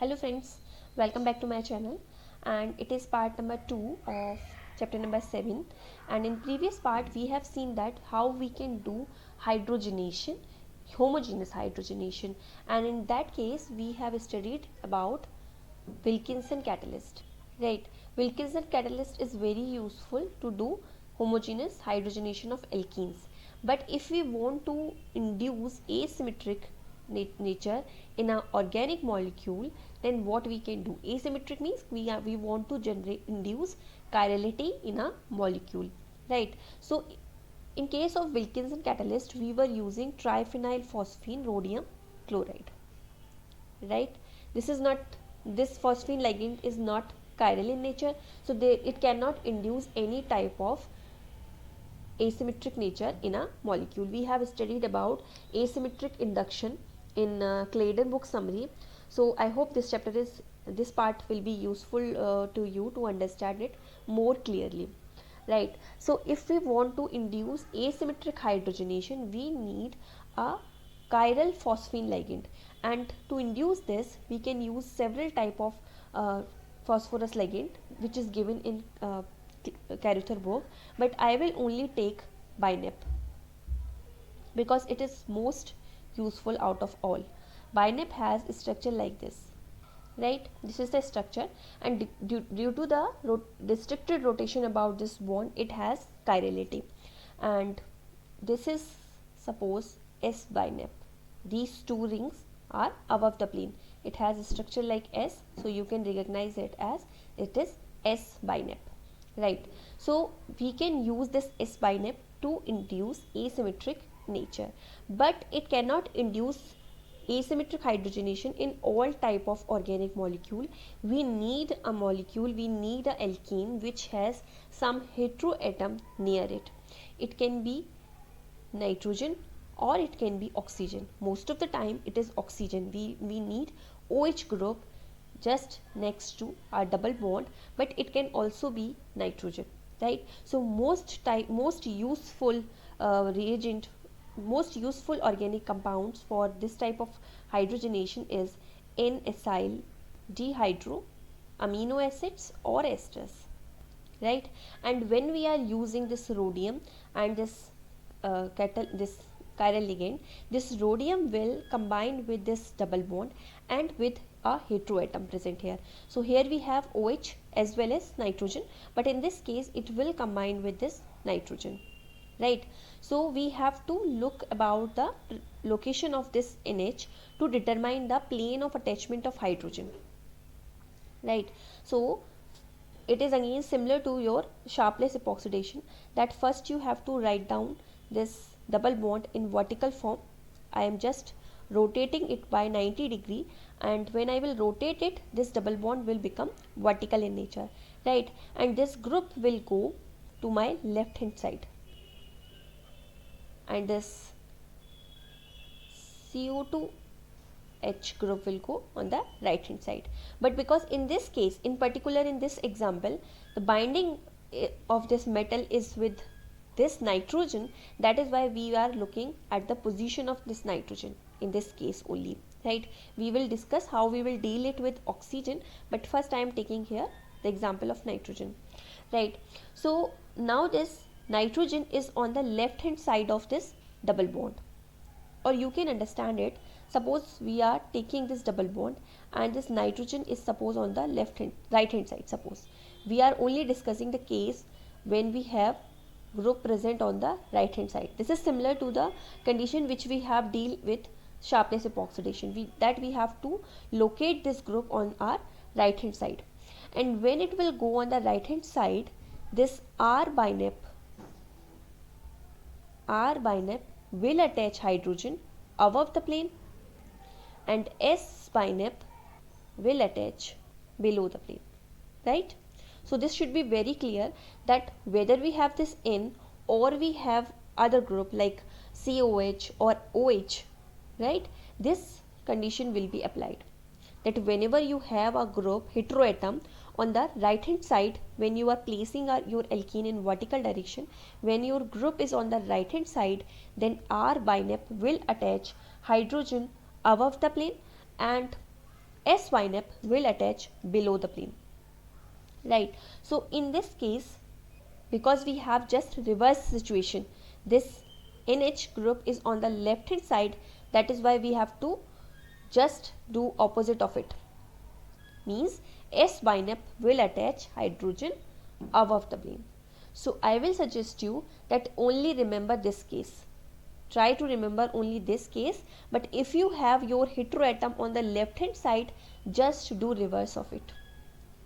Hello friends, welcome back to my channel, and it is part number 2 of chapter number 7. And in previous part we have seen that how we can do hydrogenation, homogeneous hydrogenation, and in that case we have studied about Wilkinson catalyst. Right, Wilkinson catalyst is very useful to do homogeneous hydrogenation of alkenes. But if we want to induce asymmetric nature in an organic molecule, then what we can do? Asymmetric means we want to induce chirality in a molecule, right? So in case of Wilkinson catalyst, we were using triphenyl phosphine rhodium chloride, right? This phosphine ligand is not chiral in nature, so it cannot induce any type of asymmetric nature in a molecule. We have studied about asymmetric induction in Claydon book summary. So I hope this part will be useful to you to understand it more clearly, right? So if we want to induce asymmetric hydrogenation, we need a chiral phosphine ligand, and to induce this we can use several type of phosphorus ligand which is given in Karuther book, but I will only take BINEP because it is most useful out of all. BINEP has a structure like this, right? This is the structure, and due to the restricted rotation about this bond, it has chirality, and this is suppose S BINEP. These two rings are above the plane. It has a structure like S, so you can recognize it as it is S BINEP, right? So we can use this S BINEP to induce asymmetric nature, but it cannot induce asymmetric hydrogenation in all type of organic molecule. We need a molecule, we need a alkene which has some heteroatom near it. It can be nitrogen or it can be oxygen. Most of the time it is oxygen. We need OH group just next to our double bond, but it can also be nitrogen, right? So most useful reagent, most useful organic compounds for this type of hydrogenation is N-acyl dehydro amino acids or esters, right? And when we are using this rhodium and this this chiral ligand, this rhodium will combine with this double bond and with a heteroatom present here. So here we have OH as well as nitrogen, but in this case it will combine with this nitrogen, right? So we have to look about the location of this NH to determine the plane of attachment of hydrogen, right? So it is again similar to your Sharpless epoxidation, that first you have to write down this double bond in vertical form. I am just rotating it by 90°, and when I will rotate it, this double bond will become vertical in nature, right? And this group will go to my left hand side, and this CO2 H group will go on the right hand side. But because in this case, in particular in this example, the binding of this metal is with this nitrogen, that is why we are looking at the position of this nitrogen in this case only, right? We will discuss how we will deal it with oxygen, but first I am taking here the example of nitrogen, right? So now this nitrogen is on the left hand side of this double bond, or you can understand it, suppose we are taking this double bond and this nitrogen is suppose on the right hand side. Suppose we are only discussing the case when we have group present on the right hand side. This is similar to the condition which we have deal with Sharpless epoxidation, we have to locate this group on our right hand side, and when it will go on the right hand side, this R BINEP will attach hydrogen above the plane, and S BINEP will attach below the plane, right? So this should be very clear that whether we have this N or we have other group like COH or OH, right? This condition will be applied, that whenever you have a group heteroatom on the right hand side, when you are placing your alkene in vertical direction, when your group is on the right hand side, then R BINEP will attach hydrogen above the plane, and S YNAP will attach below the plane, right? So in this case, because we have just reverse situation, this NH group is on the left hand side, that is why we have to just do opposite of it, means S YNAP will attach hydrogen above the plane. So I will suggest you that only remember this case. Try to remember only this case, but if you have your heteroatom on the left hand side, just do reverse of it,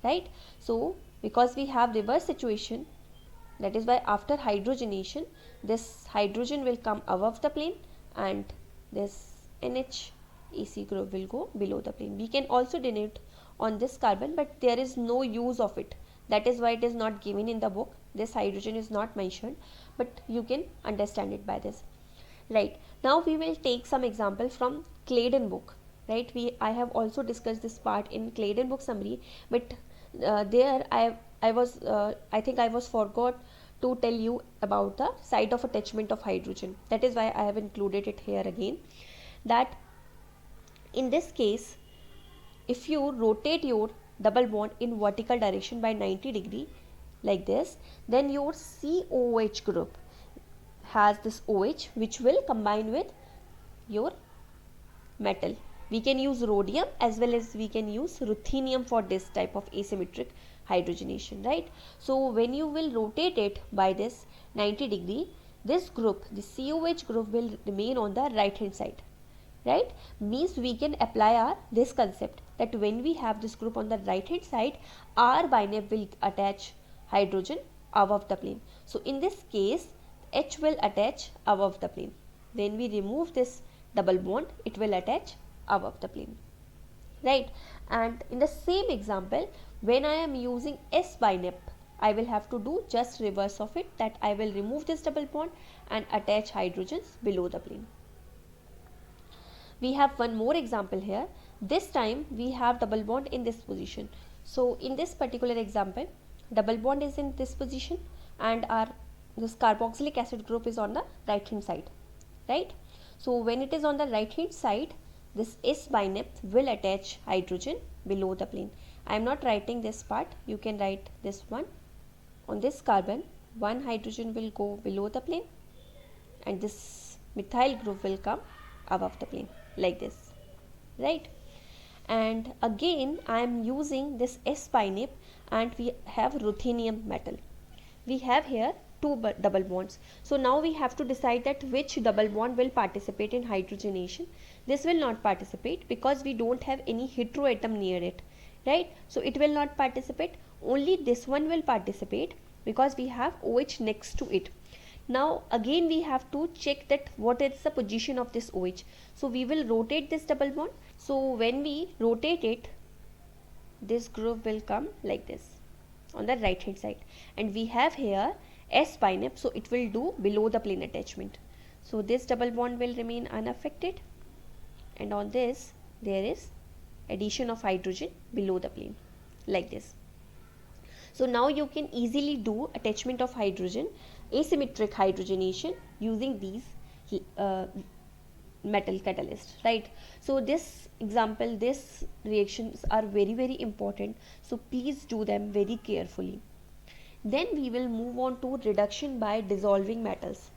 right? So because we have reverse situation, that is why after hydrogenation this hydrogen will come above the plane and this NHAC group will go below the plane. We can also denote on this carbon, but there is no use of it, that is why it is not given in the book. This hydrogen is not mentioned, but you can understand it by this, right? Now we will take some example from Claydon book, right? I have also discussed this part in Claydon book summary, but there I think I was forgot to tell you about the site of attachment of hydrogen, that is why I have included it here again. That in this case, if you rotate your double bond in vertical direction by 90 degree like this, then your COH group has this OH which will combine with your metal. We can use rhodium as well as we can use ruthenium for this type of asymmetric hydrogenation, right? So when you will rotate it by this 90 degree, this group, the COH group, will remain on the right hand side, right? Means we can apply this concept that when we have this group on the right hand side, R YNAP will attach hydrogen above the plane. So in this case, H will attach above the plane. When we remove this double bond, it will attach above the plane, right? And in the same example, when I am using S YNAP, I will have to do just reverse of it, that I will remove this double bond and attach hydrogens below the plane. We have one more example here. This time we have double bond in this position. So in this particular example, double bond is in this position and this carboxylic acid group is on the right hand side, right? So when it is on the right hand side, this S YNAP will attach hydrogen below the plane. I am not writing this part, you can write this one. On this carbon, one hydrogen will go below the plane and this methyl group will come above the plane like this, right? And again I am using this S YNAP and we have ruthenium metal. We have here two double bonds. So now we have to decide that which double bond will participate in hydrogenation. This will not participate because we don't have any heteroatom near it, right? So it will not participate. Only this one will participate because we have OH next to it. Now again we have to check that what is the position of this OH. So we will rotate this double bond. So when we rotate it, this group will come like this on the right hand side, and we have here S YNAP, so it will do below the plane attachment. So this double bond will remain unaffected, and on this there is addition of hydrogen below the plane like this. So now you can easily do attachment of hydrogen, asymmetric hydrogenation using these metal catalyst, right? So this example, this reactions are very important, so please do them very carefully. Then we will move on to reduction by dissolving metals.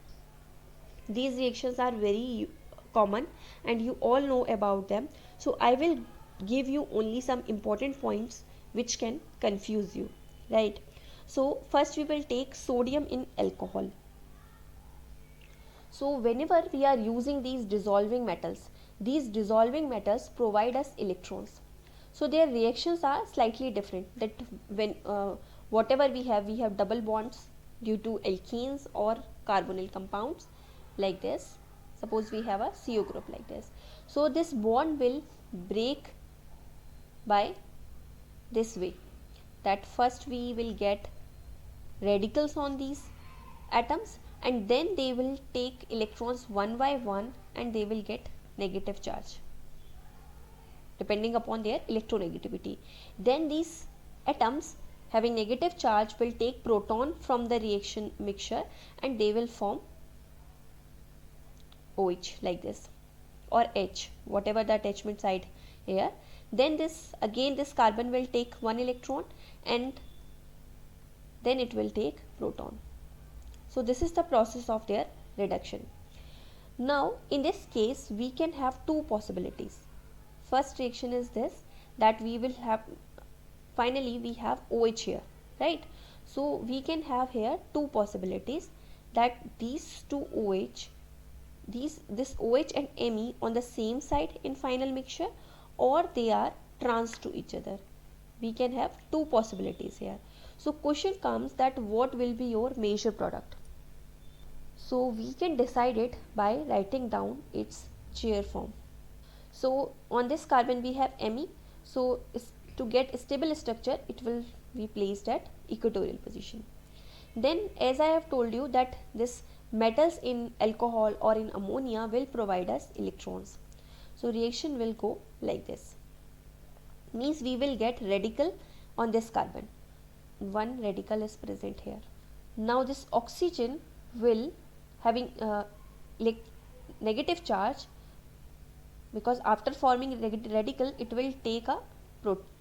These reactions are very common and you all know about them, so I will give you only some important points which can confuse you, right? So first we will take sodium in alcohol. So whenever we are using these dissolving metals provide us electrons. So their reactions are slightly different, that when whatever we have double bonds due to alkenes or carbonyl compounds like this. Suppose we have a CO group like this. So this bond will break by this way, that first we will get radicals on these atoms and then they will take electrons one by one and they will get negative charge depending upon their electronegativity. Then these atoms having negative charge will take proton from the reaction mixture and they will form OH like this, or H, whatever the attachment side here. Then this carbon will take one electron and then it will take proton. So this is the process of their reduction. Now in this case we can have two possibilities. First reaction is this, that we will have, finally we have OH here, right? So we can have here two possibilities, that these two OH, this OH and Me on the same side in final mixture, or they are trans to each other. We can have two possibilities here. So question comes that what will be your measure product? So we can decide it by writing down its chair form. So on this carbon we have Me. So to get a stable structure, it will be placed at equatorial position. Then as I have told you that this metals in alcohol or in ammonia will provide us electrons. So reaction will go like this. Means we will get radical on this carbon. One radical is present here. Now this oxygen will having negative charge, because after forming radical it will take a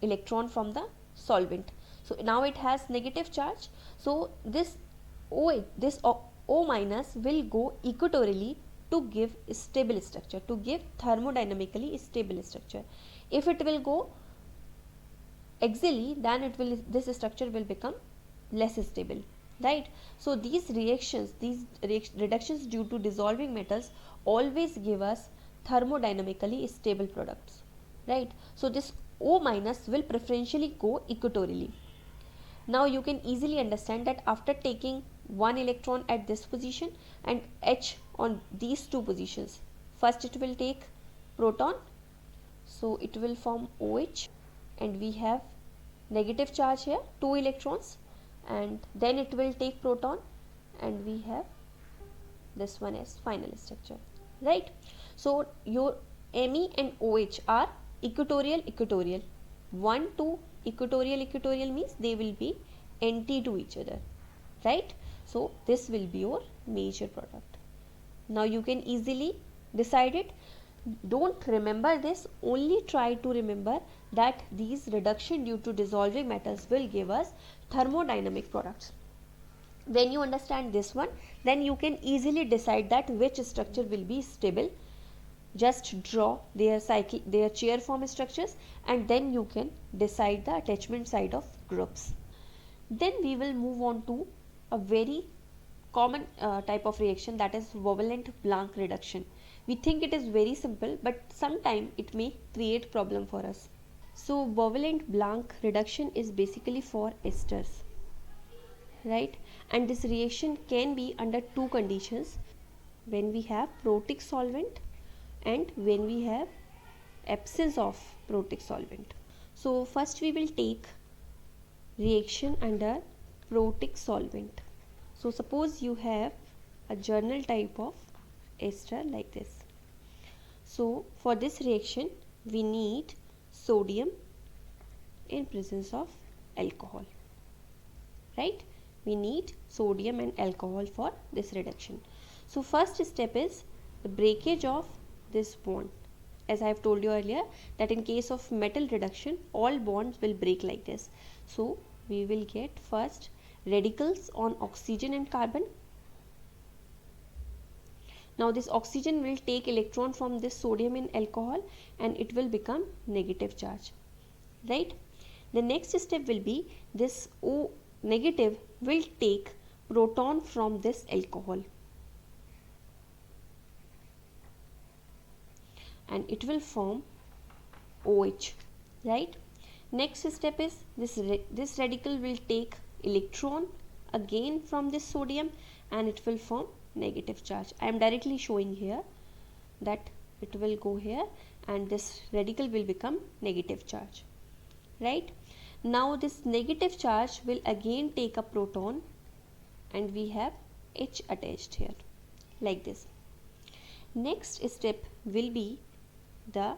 electron from the solvent. So now it has negative charge. So this O minus will go equatorially to give stable structure, to give thermodynamically stable structure. If it will go axially, then this structure will become less stable, right? So these reactions reductions due to dissolving metals always give us thermodynamically stable products, right? So this O minus will preferentially go equatorially. Now you can easily understand that after taking one electron at this position and H on these two positions, first it will take proton, so it will form OH, and we have negative charge here, 2 electrons, and then it will take proton and we have this one as final structure, right? So your Me and OH are equatorial. 1 to equatorial means they will be anti to each other, right? So this will be your major product. Now you can easily decide it. Don't remember this, only try to remember that these reduction due to dissolving metals will give us thermodynamic products. When you understand this one, then you can easily decide that which structure will be stable. Just draw their chair form structures and then you can decide the attachment side of groups. Then we will move on to a very common type of reaction, that is Vauvillant-Blanc reduction. We think it is very simple, but sometimes it may create problem for us. So Vauvillant-Blanc reduction is basically for esters, right? And this reaction can be under two conditions: when we have protic solvent and when we have absence of protic solvent. So first we will take reaction under protic solvent. So suppose you have a journal type of ester like this. So for this reaction we need sodium in presence of alcohol, right? We need sodium and alcohol for this reduction. So first step is the breakage of this bond. As I have told you earlier that in case of metal reduction all bonds will break like this. So we will get first radicals on oxygen and carbon. Now this oxygen will take electron from this sodium in alcohol and it will become negative charge, right? The next step will be this O negative will take proton from this alcohol and it will form OH, right? Next step is this radical will take electron again from this sodium and it will form negative charge. I am directly showing here that it will go here and this radical will become negative charge, right? Now this negative charge will again take a proton and we have H attached here like this. Next step will be the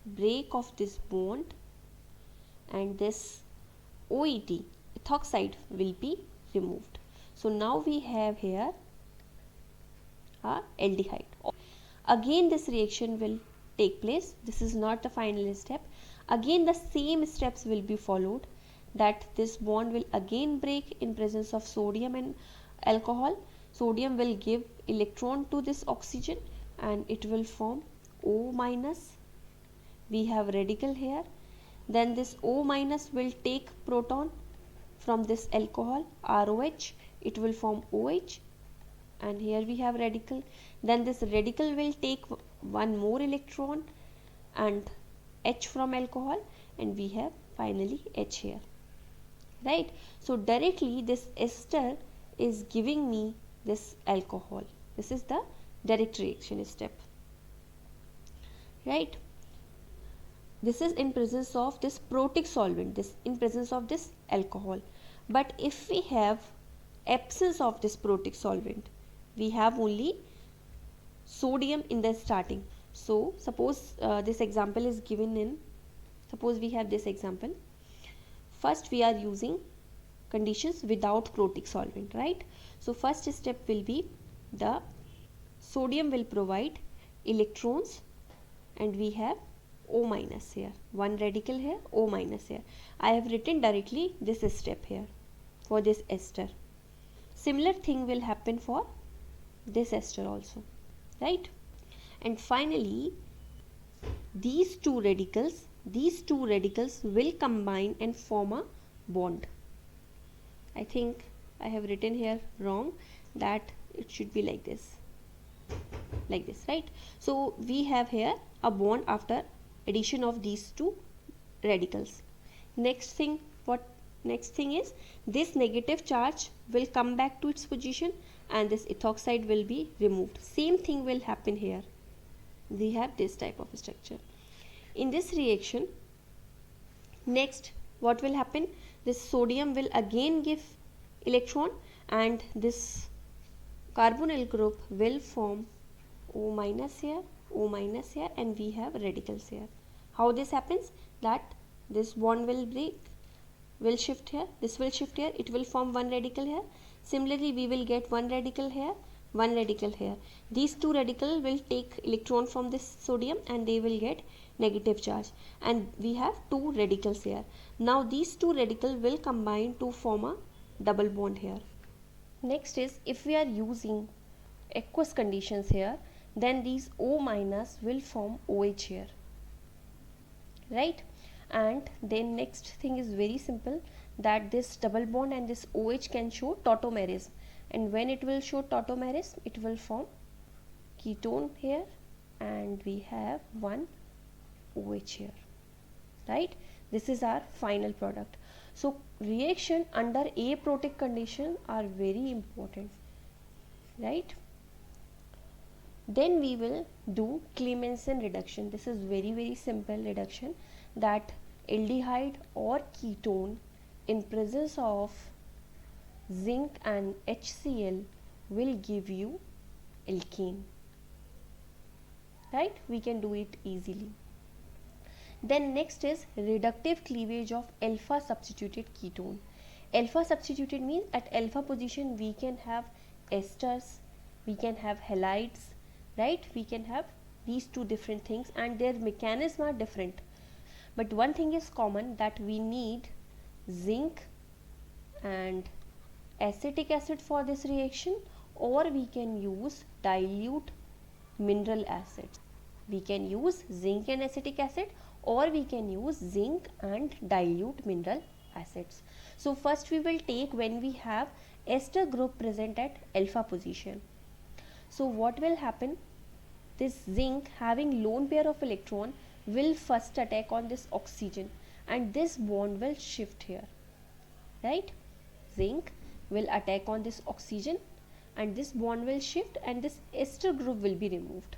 break of this bond and this OET ethoxide will be removed. So now we have here a aldehyde. Again this reaction will take place. This is not the final step. Again the same steps will be followed, that this bond will again break in presence of sodium and alcohol. Sodium will give electron to this oxygen and it will form O minus. We have radical here. Then this O minus will take proton from this alcohol, ROH, it will form OH, and here we have radical. Then this radical will take one more electron and H from alcohol, and we have finally H here, right? So directly this ester is giving me this alcohol. This is the direct reaction step, right? This is in presence of this protic solvent, this in presence of this alcohol. But if we have absence of this protic solvent, we have only sodium in the starting. So suppose this example is given in, suppose we have this example. First we are using conditions without protic solvent, right? So first step will be the sodium will provide electrons, and we have O minus here, one radical here, O minus here. I have written directly this step here for this ester. Similar thing will happen for this ester also, right? And finally these two radicals will combine and form a bond. I think I have written here wrong, that it should be like this, right? So we have here a bond after addition of these two radicals. Next thing is this negative charge will come back to its position and this ethoxide will be removed. Same thing will happen here. We have this type of structure. In this reaction, next what will happen? This sodium will again give electron and this carbonyl group will form O minus here, O minus here, and we have radicals here. How this happens? That this bond will break, will shift here, this will shift here, it will form one radical here. Similarly we will get one radical here, one radical here. These two radicals will take electron from this sodium and they will get negative charge, and we have two radicals here. Now these two radicals will combine to form a double bond here. Next is, if we are using aqueous conditions here, then these O minus will form OH here, right? And then next thing is very simple, that this double bond and this OH can show tautomerism, and when it will show tautomerism, it will form ketone here and we have one OH here, right? This is our final product. So reaction under aprotic condition are very important, right? Then we will do Clemmensen reduction. This is very simple reduction, that aldehyde or ketone in presence of zinc and HCl will give you alkane, right? We can do it easily. Then next is reductive cleavage of alpha substituted ketone. Alpha substituted means at alpha position we can have esters, we can have halides, right? We can have these two different things and their mechanism are different, but one thing is common, that we need zinc and acetic acid for this reaction, or we can use dilute mineral acids. We can use zinc and acetic acid, or we can use zinc and dilute mineral acids. So first we will take when we have ester group present at alpha position. So what will happen? This zinc having lone pair of electron will first attack on this oxygen and this bond will shift here, right? Zinc will attack on this oxygen and this bond will shift and this ester group will be removed.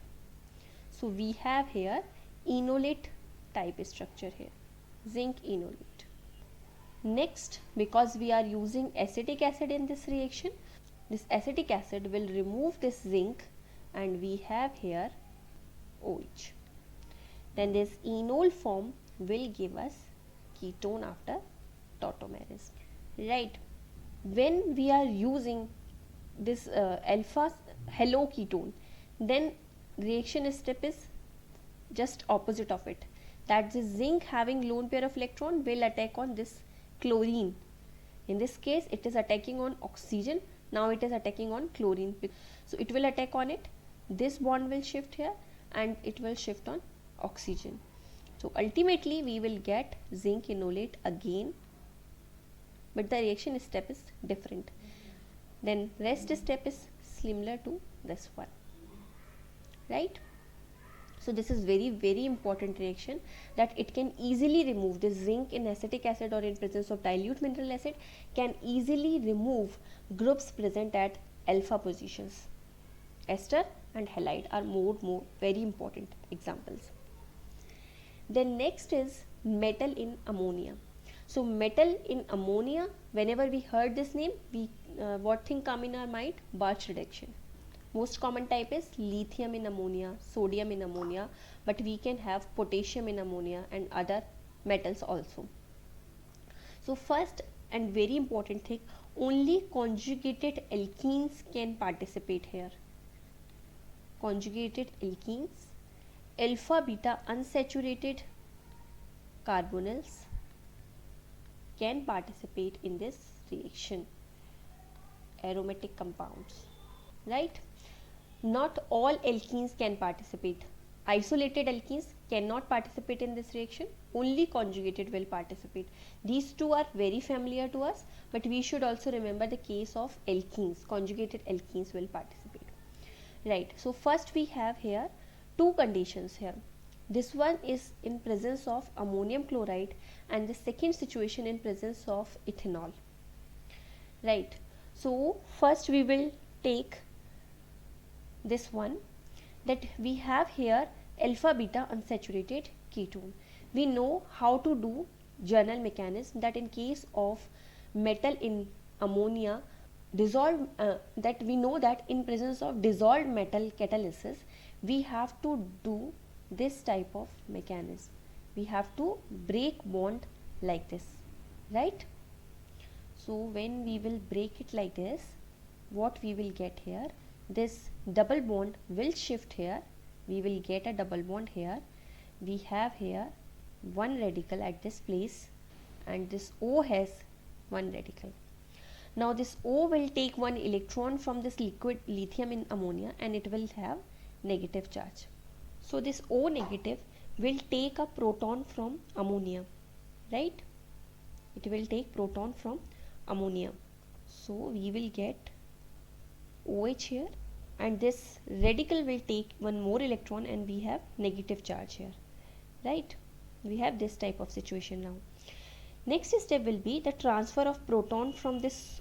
So we have here enolate type structure here, zinc enolate. Next, because we are using acetic acid in this reaction, this acetic acid will remove this zinc and we have here OH. Then this enol form will give us ketone after tautomerism, right? When we are using this alpha haloketone, then reaction step is just opposite of it. that the zinc having lone pair of electron will attack on this chlorine. In this case it is attacking on oxygen, now it is attacking on chlorine. So it will attack on it, this bond will shift here and it will shift on oxygen. So ultimately we will get zinc enolate again, but the reaction step is different. Then rest step is similar to this one, right? So this is very important reaction, that it can easily remove the zinc in acetic acid or in presence of dilute mineral acid can easily remove groups present at alpha positions. Ester and halide are more very important examples. Then next is metal in ammonia. So metal in ammonia, whenever we heard this name, we what thing come in our mind? Barch reduction. Most common type is lithium in ammonia, sodium in ammonia, but we can have potassium in ammonia and other metals also. So first and very important thing, only conjugated alkenes can participate here. Conjugated alkenes, alpha beta unsaturated carbonyls can participate in this reaction, aromatic compounds, right? Not all alkenes can participate. Isolated alkenes cannot participate in this reaction, only conjugated will participate. These two are very familiar to us, but we should also remember the case of alkenes. Conjugated alkenes will participate, right? So first we have here two conditions here. This one is in presence of ammonium chloride and the second situation in presence of ethanol, right? So first we will take this one, that we have here alpha beta unsaturated ketone. We know how to do journal mechanism, that in case of metal in ammonia dissolved, that we know that in presence of dissolved metal catalysis we have to do this type of mechanism. We have to break bond like this, right? So when we will break it like this, what we will get here, this double bond will shift here, we will get a double bond here, we have here one radical at this place and this O has one radical. Now this O will take one electron from this liquid lithium in ammonia and it will have negative charge. So this O negative will take a proton from ammonia, right? It will take proton from ammonia. So we will get OH here and this radical will take one more electron and we have negative charge here, right? We have this type of situation now. Next step will be the transfer of proton from this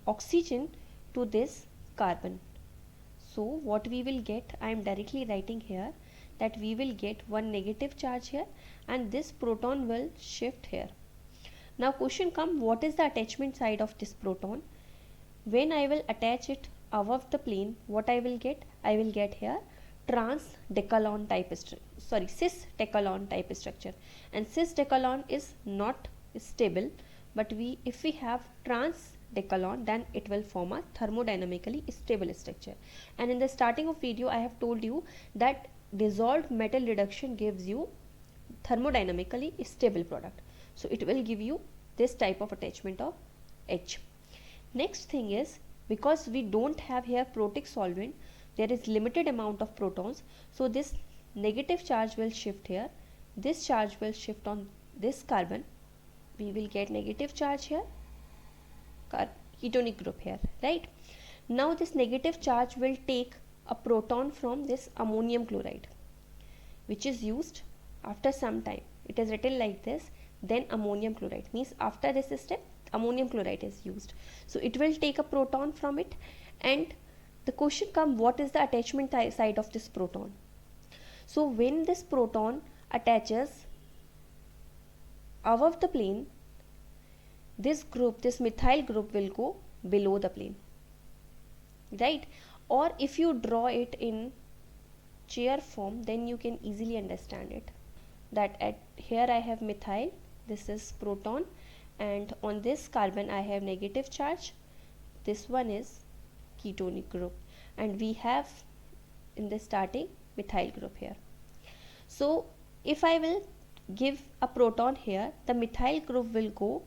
oxygen to this carbon. So what we will get, I am directly writing here that we will get one negative charge here and this proton will shift here. Now question come, what is the attachment side of this proton? When I will attach it above the plane, what I will get? I will get here cis decalon type structure, and cis decalon is not stable, but if we have trans decalon then it will form a thermodynamically stable structure. And in the starting of video I have told you that dissolved metal reduction gives you thermodynamically stable product, so it will give you this type of attachment of H. Next thing is, because we don't have here protic solvent, there is limited amount of protons, so this negative charge will shift here, this charge will shift on this carbon, we will get negative charge here, ketonic group here, right? Now this negative charge will take a proton from this ammonium chloride, which is used after some time. It is written like this, then ammonium chloride, means after this step ammonium chloride is used. So it will take a proton from it, and the question comes, what is the attachment side of this proton? So when this proton attaches above the plane, this group, this methyl group will go below the plane, right? Or if you draw it in chair form, then you can easily understand it, that at here I have methyl, this is proton, and on this carbon I have negative charge, this one is ketonic group, and we have in the starting methyl group here. So if I will give a proton here, the methyl group will go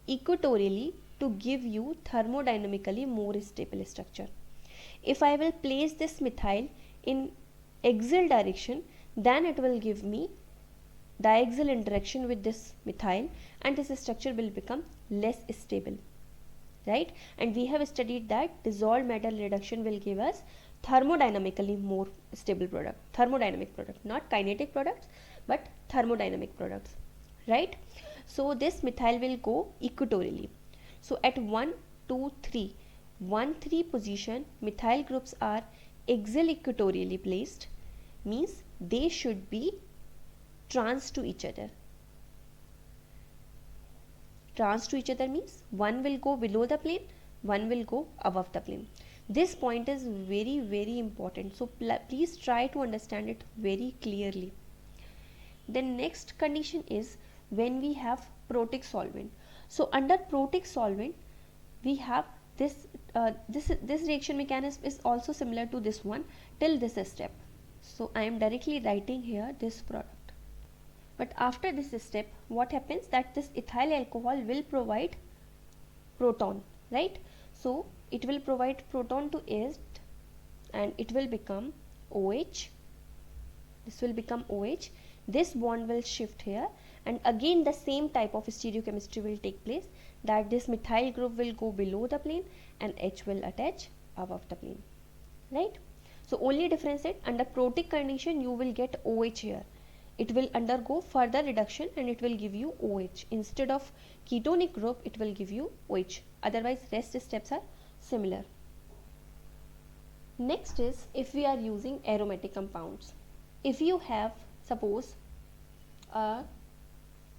equatorially to give you thermodynamically more stable structure. If I will place this methyl in axial direction, then it will give me diaxial interaction with this methyl and this structure will become less stable, right? And we have studied that dissolved metal reduction will give us thermodynamically more stable product, thermodynamic product, not kinetic products but thermodynamic products, right? So this methyl will go equatorially. So at 1 2 3 1 3 position, methyl groups are axial equatorially placed, means they should be trans to each other. Trans to each other means one will go below the plane, one will go above the plane. This point is very, very important, so please try to understand it very clearly. The next condition is when we have protic solvent. So under protic solvent we have this this reaction mechanism is also similar to this one till this step. So I am directly writing here this product. But after this step, what happens that this ethyl alcohol will provide proton, right? So it will provide proton to it and it will become OH. This will become OH. This bond will shift here and again the same type of stereochemistry will take place, that this methyl group will go below the plane and H will attach above the plane, right? So only difference is under protic condition you will get OH here. It will undergo further reduction and it will give you OH. Instead of ketonic group it will give you OH. Otherwise rest steps are similar. Next is if we are using aromatic compounds. If you have suppose a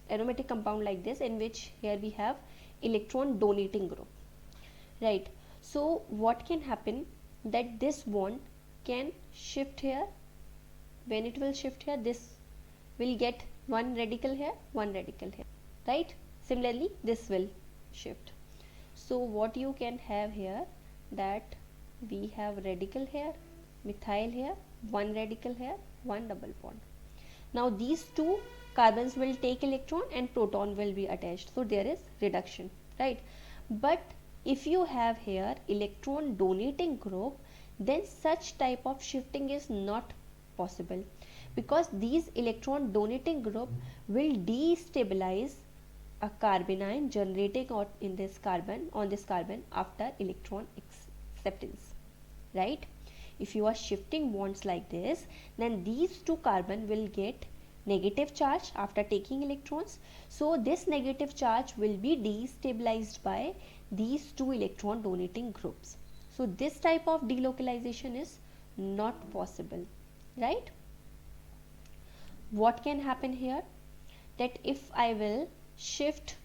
aromatic compound like this in which here we have electron donating group, right? So what can happen that this bond can shift here. When it will shift here, this will get one radical here, one radical here, right? Similarly this will shift. So what you can have here, that we have radical here, methyl here, one radical here, one double bond. Now these two carbons will take electron and proton will be attached, so there is reduction, right? But if you have here electron donating group, then such type of shifting is not possible, because these electron donating group will destabilize a carbon ion generating in this carbon after electron acceptance, right? If you are shifting bonds like this, then these two carbon will get negative charge after taking electrons. So this negative charge will be destabilized by these two electron donating groups. So this type of delocalization is not possible, right? What can happen here, that if I will shift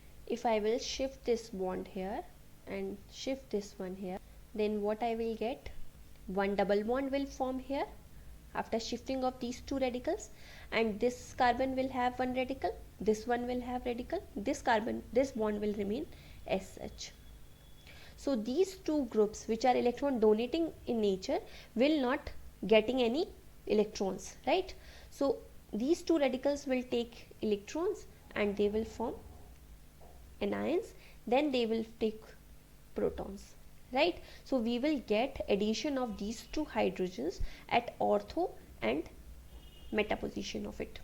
this bond here and shift this one here, then what I will get, one double bond will form here after shifting of these two radicals, and this carbon will have one radical, this one will have radical, this bond will remain as such. So these two groups which are electron donating in nature will not getting any electrons, right? So these two radicals will take electrons and they will form anions, then they will take protons, right? So we will get addition of these two hydrogens at ortho and meta position of it.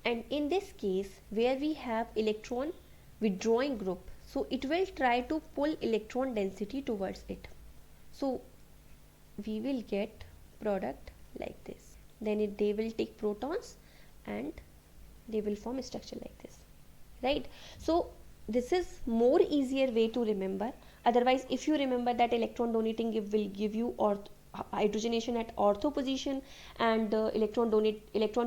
And in this case where we have electron withdrawing group, so it will try to pull electron density towards it, so we will get product like this. Then they will take protons and they will form a structure like this, right? So this is more easier way to remember. Otherwise if you remember that electron donating will give you hydrogenation at ortho position, and electron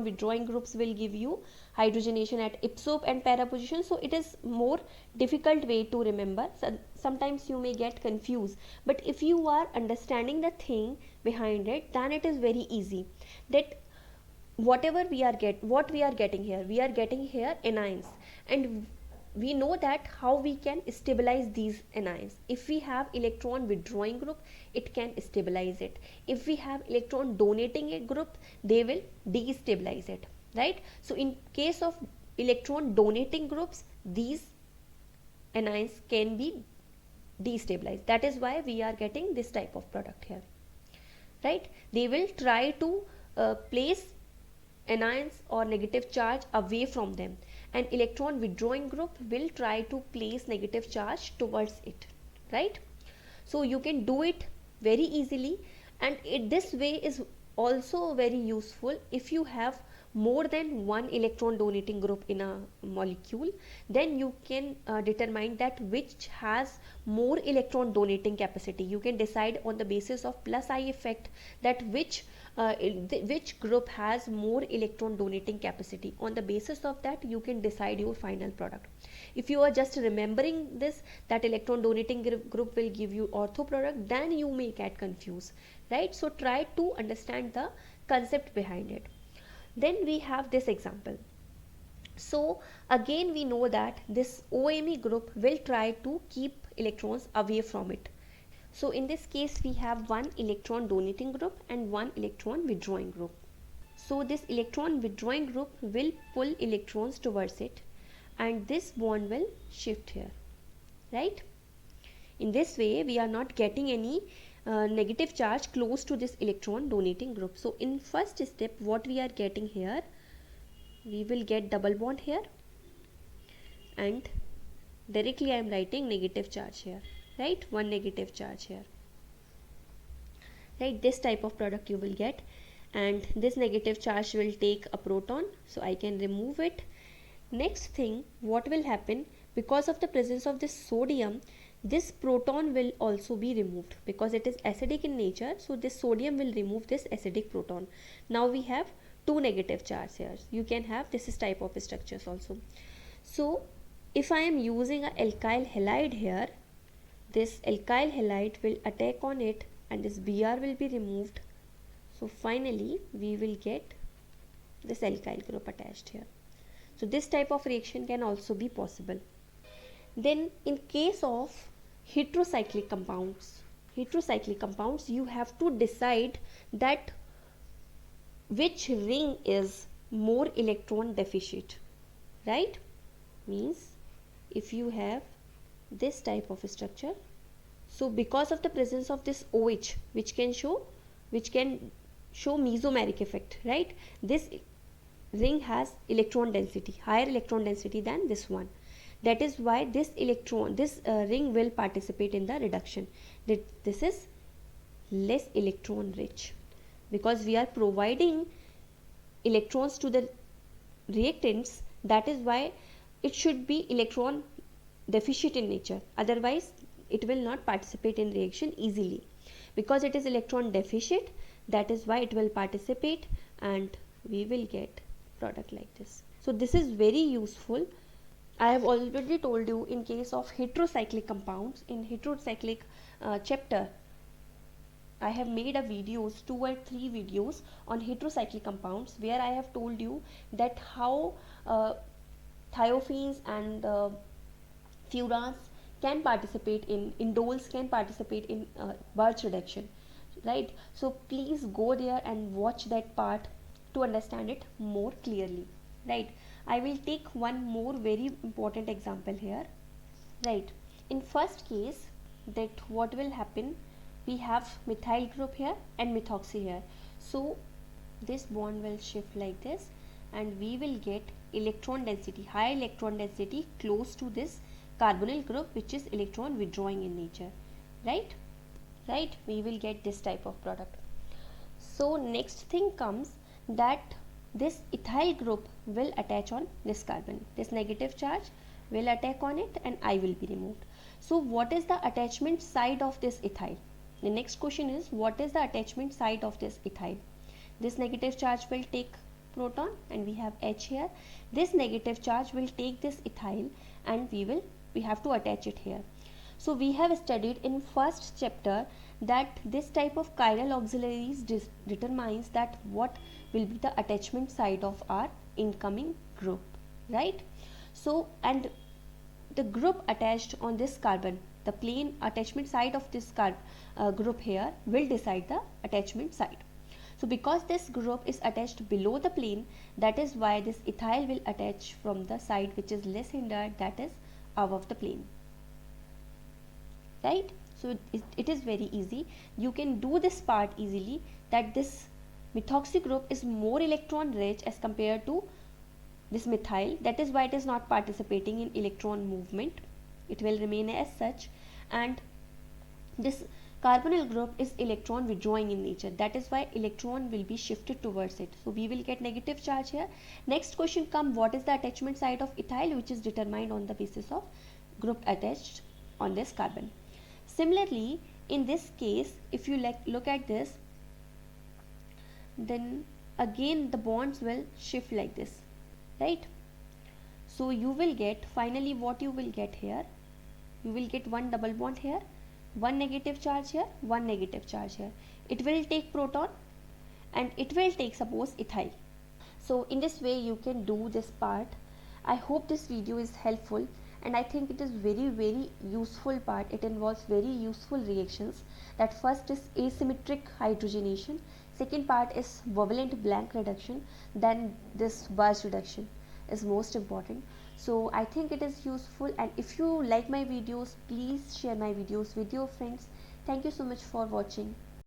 withdrawing groups will give you hydrogenation at ipso and para position, so it is more difficult way to remember. So sometimes you may get confused, but if you are understanding the thing behind it, then it is very easy. That whatever we are getting here anions, and we know that how we can stabilize these anions. If we have electron withdrawing group, it can stabilize it. If we have electron donating a group, they will destabilize it, right? So in case of electron donating groups, these anions can be destabilized. That is why we are getting this type of product here, right? They will try to place anions or negative charge away from them, and electron withdrawing group will try to place negative charge towards it, right? So you can do it very easily, and this way is also very useful if you have more than one electron donating group in a molecule. Then you can determine that which has more electron donating capacity. You can decide on the basis of plus I effect that which group has more electron donating capacity. On the basis of that you can decide your final product. If you are just remembering this, that electron donating group will give you ortho product, then you may get confused, right? So try to understand the concept behind it. Then we have this example. So again we know that this OMe group will try to keep electrons away from it. So in this case we have one electron donating group and one electron withdrawing group. So this electron withdrawing group will pull electrons towards it, and this bond will shift here, right? In this way we are not getting any negative charge close to this electron donating group. So in first step what we are getting here, we will get double bond here, and directly I am writing negative charge here, right? One negative charge here, right? This type of product you will get, and this negative charge will take a proton, so I can remove it. Next thing, what will happen, because of the presence of this sodium, this proton will also be removed because it is acidic in nature. So this sodium will remove this acidic proton. Now we have two negative charge here. You can have this type of structures also. So if I am using an alkyl halide here, this alkyl halide will attack on it and this Br will be removed. So finally we will get this alkyl group attached here. So this type of reaction can also be possible. Then in case of heterocyclic compounds, you have to decide that which ring is more electron deficient, right? Means if you have this type of structure, so because of the presence of this OH which can show mesomeric effect, right? This ring has electron density, higher electron density than this one. That is why this ring will participate in the reduction. This is less electron rich because we are providing electrons to the reactants. That is why it should be electron deficient in nature, otherwise it will not participate in reaction easily. Because it is electron deficient, that is why it will participate and we will get product like this. So this is very useful. I have already told you in case of heterocyclic compounds, in heterocyclic chapter I have made a videos, 2 or 3 videos on heterocyclic compounds, where I have told you that how thiophenes and furans can participate in, indoles can participate in Birch reduction, right? So please go there and watch that part to understand it more clearly, right? I will take one more very important example here, right? In first case, that what will happen, we have methyl group here and methoxy here. So this bond will shift like this and we will get electron density, high electron density close to this carbonyl group which is electron withdrawing in nature, right? Right, we will get this type of product. So next thing comes that this ethyl group will attach on this carbon. This negative charge will attack on it and I will be removed. So what is the attachment side of this ethyl? The next question is, what is the attachment side of this ethyl? This negative charge will take proton and we have H here. This negative charge will take this ethyl and we have to attach it here. So we have studied in first chapter that this type of chiral auxiliaries determines that what will be the attachment side of our incoming group, right? So and the group attached on this carbon, the plane attachment side of this group here will decide the attachment side. So because this group is attached below the plane, that is why this ethyl will attach from the side which is less hindered, that is above the plane, right? So it is very easy. You can do this part easily, that this methoxy group is more electron rich as compared to this methyl. That is why it is not participating in electron movement. It will remain as such. And this carbonyl group is electron withdrawing in nature. That is why electron will be shifted towards it. So we will get negative charge here. Next question come, what is the attachment site of ethyl, which is determined on the basis of group attached on this carbon. Similarly, in this case, if you look at this, then again the bonds will shift like this, right? So you will get, finally what you will get here, you will get one double bond here, one negative charge here, one negative charge here. It will take proton and it will take, suppose, ethyl. So in this way you can do this part. I hope this video is helpful, and I think it is very useful part. It involves very useful reactions. That first is asymmetric hydrogenation, second part is covalent blank reduction, then this Barge reduction is most important. So I think it is useful, and if you like my videos, please share my videos with your friends. Thank you so much for watching.